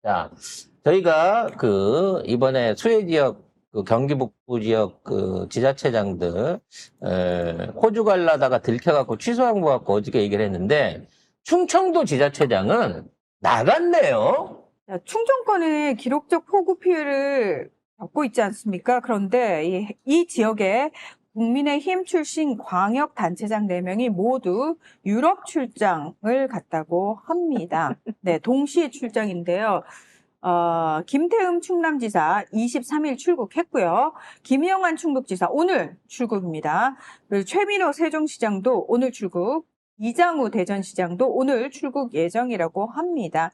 자, 저희가 이번에 수해 지역, 경기 북부 지역 지자체장들, 호주 가려다가 들켜갖고 취소한 것 같고 어저께 얘기를 했는데, 충청도 지자체장은 나갔네요. 자, 충청권의 기록적 폭우 피해를 겪고 있지 않습니까? 그런데 이 지역에 국민의힘 출신 광역단체장 4명이 모두 유럽 출장을 갔다고 합니다. 네, 동시 출장인데요. 김태흠 충남지사 23일 출국했고요. 김영환 충북지사 오늘 출국입니다. 그리고 최민호 세종시장도 오늘 출국, 이장우 대전시장도 오늘 출국 예정이라고 합니다.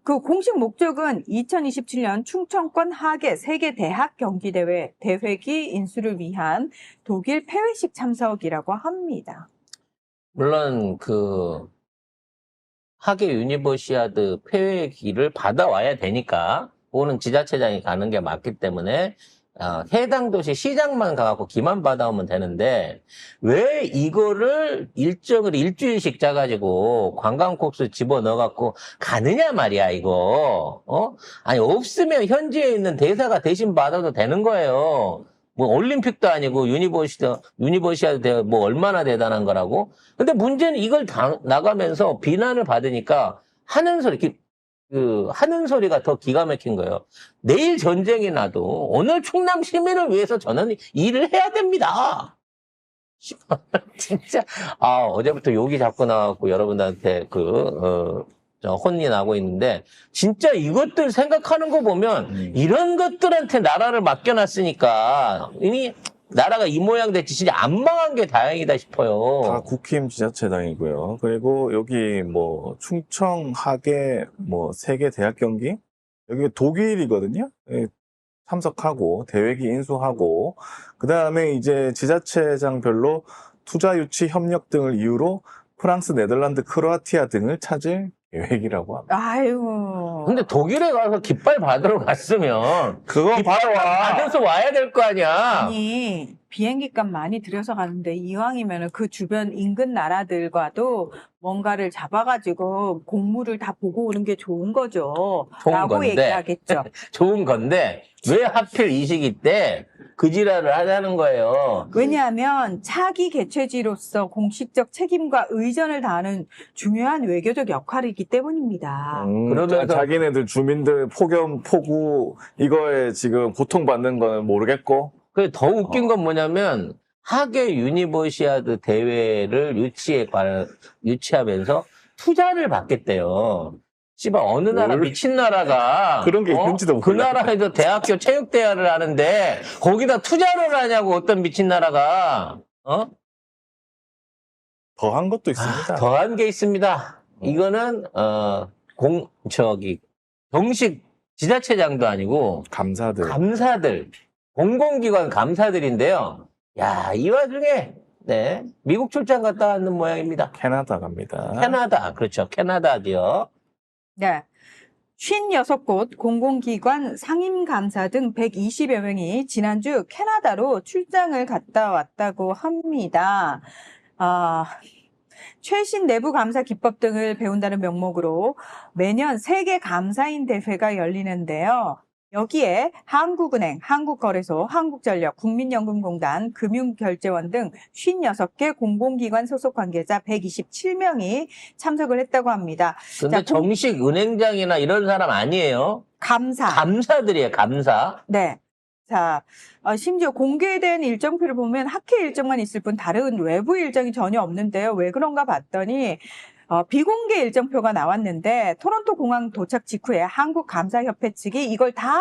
그 공식 목적은 2027년 충청권 하계 세계대학 경기대회 대회기 인수를 위한 독일 폐회식 참석이라고 합니다. 물론 하계 유니버시아드 폐회기를 받아와야 되니까 그거는 지자체장이 가는 게 맞기 때문에 해당 도시 시장만 가갖고 기만 받아오면 되는데 왜 이거를 일정을 일주일씩 짜가지고 관광 코스 집어넣어갖고 가느냐 말이야 이거. 아니 없으면 현지에 있는 대사가 대신 받아도 되는 거예요. 뭐 올림픽도 아니고 유니버시아드 대회 뭐 얼마나 대단한 거라고. 근데 문제는 이걸 나가면서 비난을 받으니까 하는 소리가 더 기가 막힌 거예요. 내일 전쟁이 나도 오늘 충남 시민을 위해서 저는 일을 해야 됩니다. 진짜 어제부터 욕이 자꾸 나왔고 여러분들한테 혼이 나고 있는데 진짜 이것들 생각하는 거 보면 이런 것들한테 나라를 맡겨놨으니까 이미 나라가 이 모양 됐지 진짜 안 망한 게 다행이다 싶어요. 다 국힘 지자체장이고요. 그리고 여기 뭐 충청 하계 뭐 세계 대학 경기 여기 독일이거든요. 참석하고 대회기 인수하고 그 다음에 이제 지자체장별로 투자 유치 협력 등을 이유로 프랑스, 네덜란드, 크로아티아 등을 찾을 계획이라고 합니다. 아이고. 근데 독일에 가서 깃발 받으러 갔으면 그거 바로 와. 받아서 와야 될 거 아니야. 아니, 비행기값 많이 들여서 가는데 이왕이면 그 주변 인근 나라들과도 뭔가를 잡아가지고 공무를 다 보고 오는 게 좋은 거죠. 좋은 라고 건데. 얘기하겠죠. 좋은 건데 왜 하필 이 시기 때 그 지랄을 하자는 거예요. 왜냐하면 차기 개최지로서 공식적 책임과 의전을 다하는 중요한 외교적 역할이기 때문입니다. 그러면서- 자기네들 주민들 폭우 이거에 지금 고통받는 거는 모르겠고 더 웃긴 건 뭐냐면 하계 유니버시아드 대회를 유치하면서 투자를 받겠대요. 씨발 어느 나라 뭘. 미친 나라가 그런 게 있는지도 그 몰라. 나라에서 대학교 체육대회를 하는데 거기다 투자를 하냐고 어떤 미친 나라가 더한 것도 있습니다. 더한 게 있습니다. 이거는 정식 지자체장도 아니고 감사들, 공공기관 감사들인데요. 야, 이 와중에 미국 출장 갔다 왔는 모양입니다. 캐나다 갑니다. 캐나다, 그렇죠. 캐나다죠. 네. 56곳 공공기관 상임감사 등 120여 명이 지난주 캐나다로 출장을 갔다 왔다고 합니다. 최신 내부 감사 기법 등을 배운다는 명목으로 매년 세계 감사인 대회가 열리는데요. 여기에 한국은행, 한국거래소, 한국전력, 국민연금공단, 금융결제원 등 56개 공공기관 소속 관계자 127명이 참석을 했다고 합니다. 근데 자, 정식 은행장이나 이런 사람 아니에요. 감사들이에요, 감사. 네. 자, 심지어 공개된 일정표를 보면 학회 일정만 있을 뿐 다른 외부 일정이 전혀 없는데요. 왜 그런가 봤더니 비공개 일정표가 나왔는데 토론토 공항 도착 직후에 한국감사협회 측이 이걸 다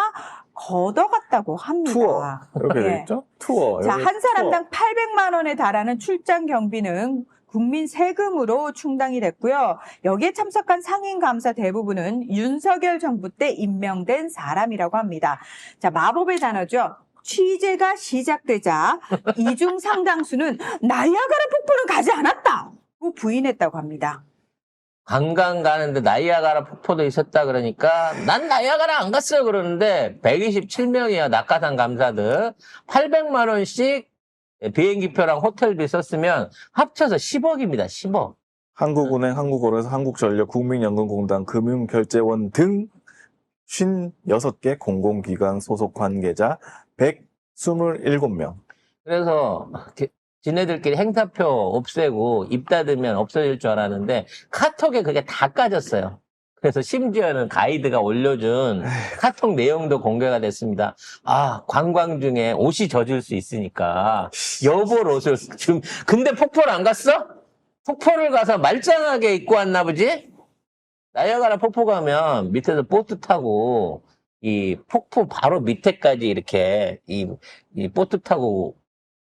걷어갔다고 합니다. 투어 이렇게 네. 되겠죠? 투어. 자, 여기 한 사람당 투어. 800만 원에 달하는 출장 경비는 국민 세금으로 충당이 됐고요. 여기에 참석한 상임감사 대부분은 윤석열 정부 때 임명된 사람이라고 합니다. 자, 마법의 단어죠. 취재가 시작되자 이중 상당수는 나이아가라 폭포는 가지 않았다고 부인했다고 합니다. 관광 가는데 나이아가라 폭포도 있었다 그러니까 난 나이아가라 안 갔어요 그러는데 127명이야 낙하산 감사들 800만 원씩 비행기표랑 호텔비 썼으면 합쳐서 10억입니다. 10억. 한국은행, 한국거래소, 한국전력, 국민연금공단, 금융결제원 등 56개 공공기관 소속 관계자 127명. 그래서 지네들끼리 행사표 없애고 입 닫으면 없어질 줄 알았는데 카톡에 그게 다 까졌어요. 그래서 심지어는 가이드가 올려준 카톡 내용도 공개가 됐습니다. 아, 관광 중에 옷이 젖을 수 있으니까 여벌 옷을 지금 근데 폭포를 안 갔어? 폭포를 가서 말짱하게 입고 왔나 보지? 나이아가라 폭포 가면 밑에서 보트 타고 이 폭포 바로 밑에까지 이렇게 이 보트 타고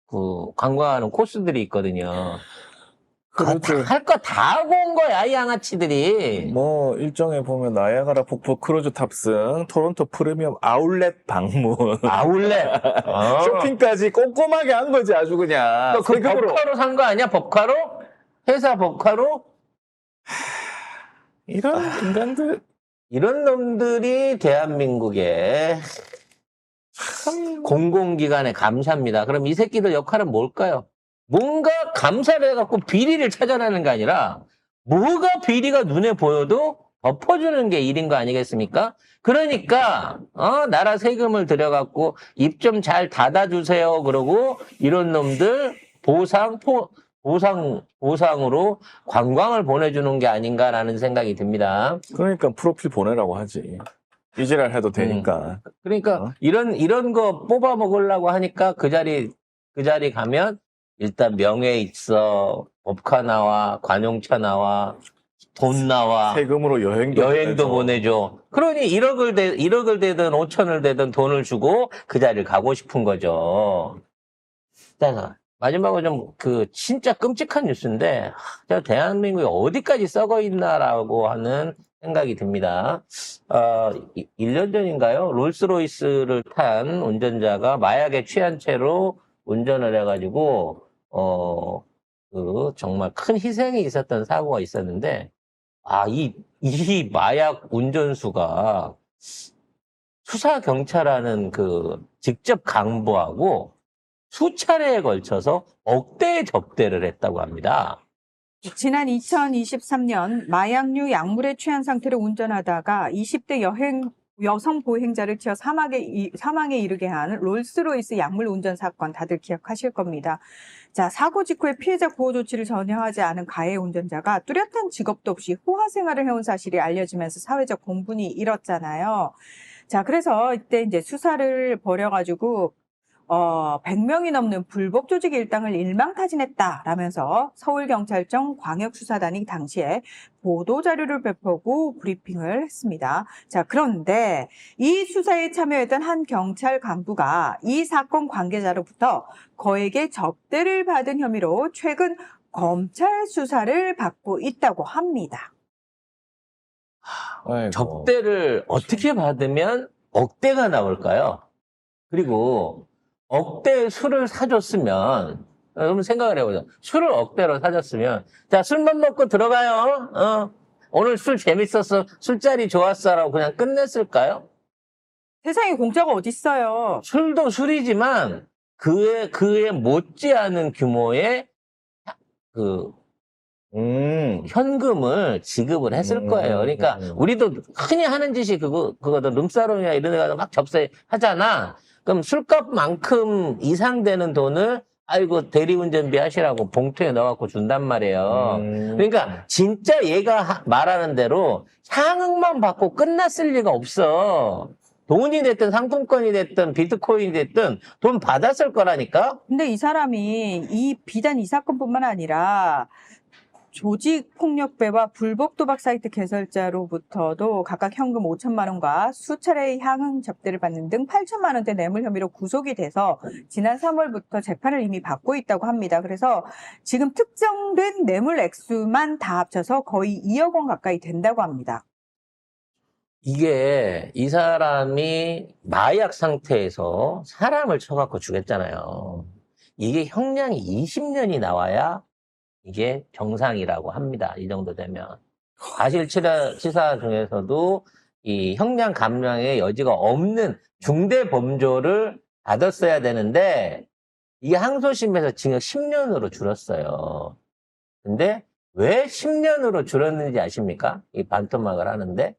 그 관광하는 코스들이 있거든요. 할 거 다 하고 온 거야, 이 양아치들이. 뭐 일정에 보면 나이아가라 폭포 크루즈 탑승, 토론토 프리미엄 아울렛 방문, 아울렛. 쇼핑까지 꼼꼼하게 한 거지 아주 그냥. 그 법카로 산 거 아니야? 법카로? 회사 법카로? 이런 인간들 이런 놈들이 대한민국의 공공기관의 감사입니다. 그럼 이 새끼들 역할은 뭘까요? 뭔가 감사를 해갖고 비리를 찾아내는 게 아니라 뭐가 비리가 눈에 보여도 덮어주는 게 일인 거 아니겠습니까? 그러니까 나라 세금을 들여갖고 입 좀 잘 닫아주세요. 그러고 이런 놈들 보상으로 관광을 보내주는 게 아닌가라는 생각이 듭니다. 그러니까 프로필 보내라고 하지. 이지랄 해도 되니까. 그러니까 이런 거 뽑아 먹으려고 하니까 그 자리 가면 일단 명예 있어, 법카 나와, 관용차 나와, 돈 나와, 세금으로 여행도 보내줘. 그러니 1억을 대든 5천을 대든 돈을 주고 그 자리를 가고 싶은 거죠. 자, 마지막으로 좀 진짜 끔찍한 뉴스인데, 대한민국이 어디까지 썩어 있나라고 하는 생각이 듭니다. 1년 전인가요? 롤스로이스를 탄 운전자가 마약에 취한 채로 운전을 해가지고, 정말 큰 희생이 있었던 사고가 있었는데, 이 마약 운전수가 수사경찰하는 직접 강부하고 수차례에 걸쳐서 억대의 접대를 했다고 합니다. 지난 2023년 마약류 약물에 취한 상태로 운전하다가 20대 여성 보행자를 치어 사망에 이르게 한 롤스로이스 약물 운전 사건 다들 기억하실 겁니다. 자, 사고 직후에 피해자 보호 조치를 전혀 하지 않은 가해 운전자가 뚜렷한 직업도 없이 호화 생활을 해온 사실이 알려지면서 사회적 공분이 일었잖아요. 자, 그래서 이때 이제 수사를 벌여가지고 100명이 넘는 불법 조직 일당을 일망타진했다라면서 서울경찰청 광역수사단이 당시에 보도자료를 배포하고 브리핑을 했습니다. 자, 그런데 이 수사에 참여했던 한 경찰 간부가 이 사건 관계자로부터 거액의 접대를 받은 혐의로 최근 검찰 수사를 받고 있다고 합니다. 아이고. 접대를 어떻게 받으면 억대가 나올까요? 그리고 억대의 술을 사줬으면, 여러분 생각을 해보자. 술을 억대로 사줬으면, 자, 술만 먹고 들어가요. 오늘 술 재밌었어. 술자리 좋았어. 라고 그냥 끝냈을까요? 세상에 공짜가 어딨어요. 술도 술이지만, 그에 못지않은 규모의, 현금을 지급을 했을 거예요. 그러니까, 우리도 흔히 하는 짓이 그거도 룸사롱이나 이런 데 가서 막 접대하잖아. 그럼 술값만큼 이상 되는 돈을 아이고 대리운전비 하시라고 봉투에 넣어갖고 준단 말이에요. 그러니까 진짜 얘가 말하는 대로 향응만 받고 끝났을 리가 없어. 돈이 됐든 상품권이 됐든 비트코인이 됐든 돈 받았을 거라니까. 근데 이 사람이 비단 이 사건뿐만 아니라 조직폭력배와 불법 도박 사이트 개설자로부터도 각각 현금 5천만 원과 수차례의 향응 접대를 받는 등 8천만 원대 뇌물 혐의로 구속이 돼서 지난 3월부터 재판을 이미 받고 있다고 합니다. 그래서 지금 특정된 뇌물 액수만 다 합쳐서 거의 2억 원 가까이 된다고 합니다. 이게 이 사람이 마약 상태에서 사람을 쳐갖고 죽였잖아요. 이게 형량이 20년이 나와야 이게 정상이라고 합니다. 이 정도 되면. 과실치사 중에서도 이 형량 감량의 여지가 없는 중대 범죄를 받았어야 되는데 이게 항소심에서 징역 10년으로 줄었어요. 근데 왜 10년으로 줄었는지 아십니까? 이 반토막을 하는데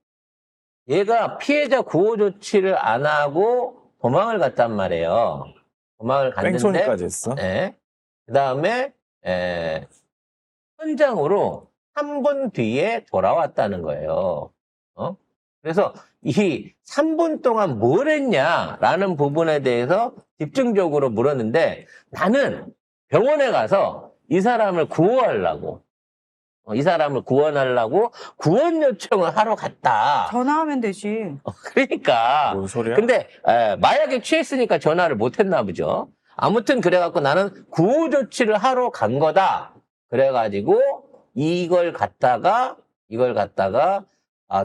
얘가 피해자 구호 조치를 안 하고 도망을 갔단 말이에요. 도망을 갔는데, 뺑소니까지 했어. 예. 그 다음에, 현장으로 3분 뒤에 돌아왔다는 거예요. 그래서 이 3분 동안 뭘 했냐라는 부분에 대해서 집중적으로 물었는데 나는 병원에 가서 이 사람을 구원하려고 구원 요청을 하러 갔다. 전화하면 되지. 그러니까. 뭔 소리야? 근데 마약에 취했으니까 전화를 못 했나 보죠. 아무튼 그래갖고 나는 구호 조치를 하러 간 거다. 그래가지고 이걸 갖다가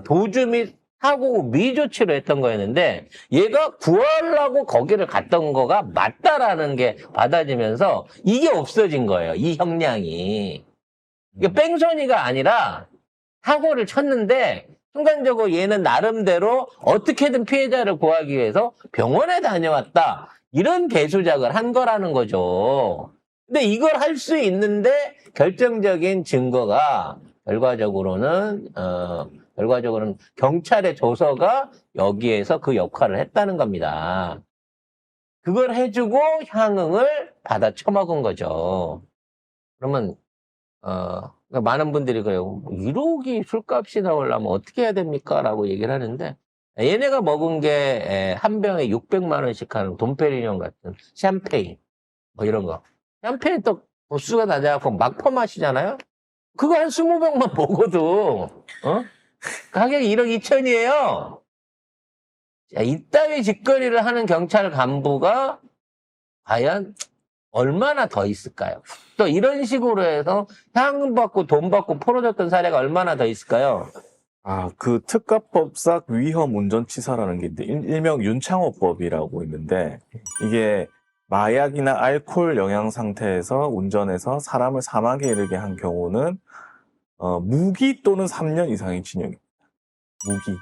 도주 및 사고 미조치로 했던 거였는데 얘가 구하려고 거기를 갔던 거가 맞다라는 게 받아지면서 이게 없어진 거예요. 이 형량이. 이게 뺑소니가 아니라 사고를 쳤는데 순간적으로 얘는 나름대로 어떻게든 피해자를 구하기 위해서 병원에 다녀왔다. 이런 개수작을 한 거라는 거죠. 근데 이걸 할 수 있는데 결정적인 증거가 결과적으로는 경찰의 조서가 여기에서 그 역할을 했다는 겁니다. 그걸 해주고 향응을 받아 처먹은 거죠. 그러면 많은 분들이 그래요. 1억이 술값이 나오려면 어떻게 해야 됩니까? 라고 얘기를 하는데 얘네가 먹은 게 한 병에 600만 원씩 하는 돈페리뇽 같은 샴페인 뭐 이런 거. 샴페인 또 도수가 낮아갖고 막 퍼마시잖아요. 그거 한 20병만 먹어도 가격이 1억 2천이에요. 자, 이따위 짓거리를 하는 경찰 간부가 과연 얼마나 더 있을까요? 또 이런 식으로 해서 향응 받고 돈 받고 풀어줬던 사례가 얼마나 더 있을까요? 그 특가법상 위험 운전치사라는 게 있는데 일명 윤창호법이라고 있는데 이게 마약이나 알코올 영향 상태에서 운전해서 사람을 사망에 이르게 한 경우는 무기 또는 3년 이상의 징역입니다. 무기.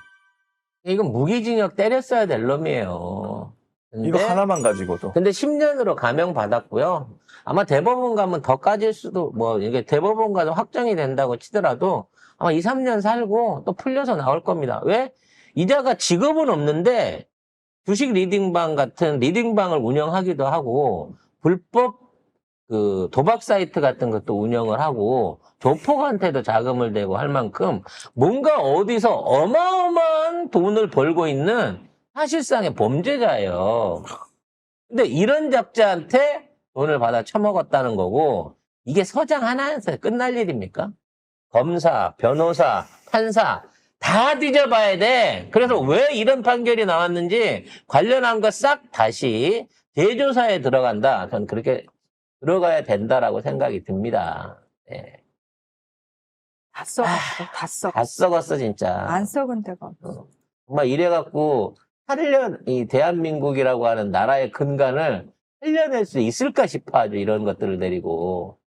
이건 무기징역 때렸어야 될 놈이에요. 이거 하나만 가지고도. 근데 10년으로 감형 받았고요. 아마 대법원 가면 더 까질 수도, 이게 대법원 가서 확정이 된다고 치더라도 아마 2, 3년 살고 또 풀려서 나올 겁니다. 왜? 이자가 직업은 없는데 주식 리딩방 같은 리딩방을 운영하기도 하고 불법 도박 사이트 같은 것도 운영을 하고 조폭한테도 자금을 대고 할 만큼 뭔가 어디서 어마어마한 돈을 벌고 있는 사실상의 범죄자예요. 근데 이런 작자한테 돈을 받아 처먹었다는 거고 이게 서장 하나에서 끝날 일입니까? 검사, 변호사, 판사 다 뒤져봐야 돼. 그래서 왜 이런 판결이 나왔는지 관련한 거 싹 다시 재조사에 들어간다. 저는 그렇게 들어가야 된다라고 생각이 듭니다. 네. 다 썩었어. 다 썩었어. 다 썩었어 진짜. 안 썩은 데가 없어. 정말 이래갖고 살려 이 대한민국이라고 하는 나라의 근간을 살려낼 수 있을까 싶어 아주 이런 것들을 내리고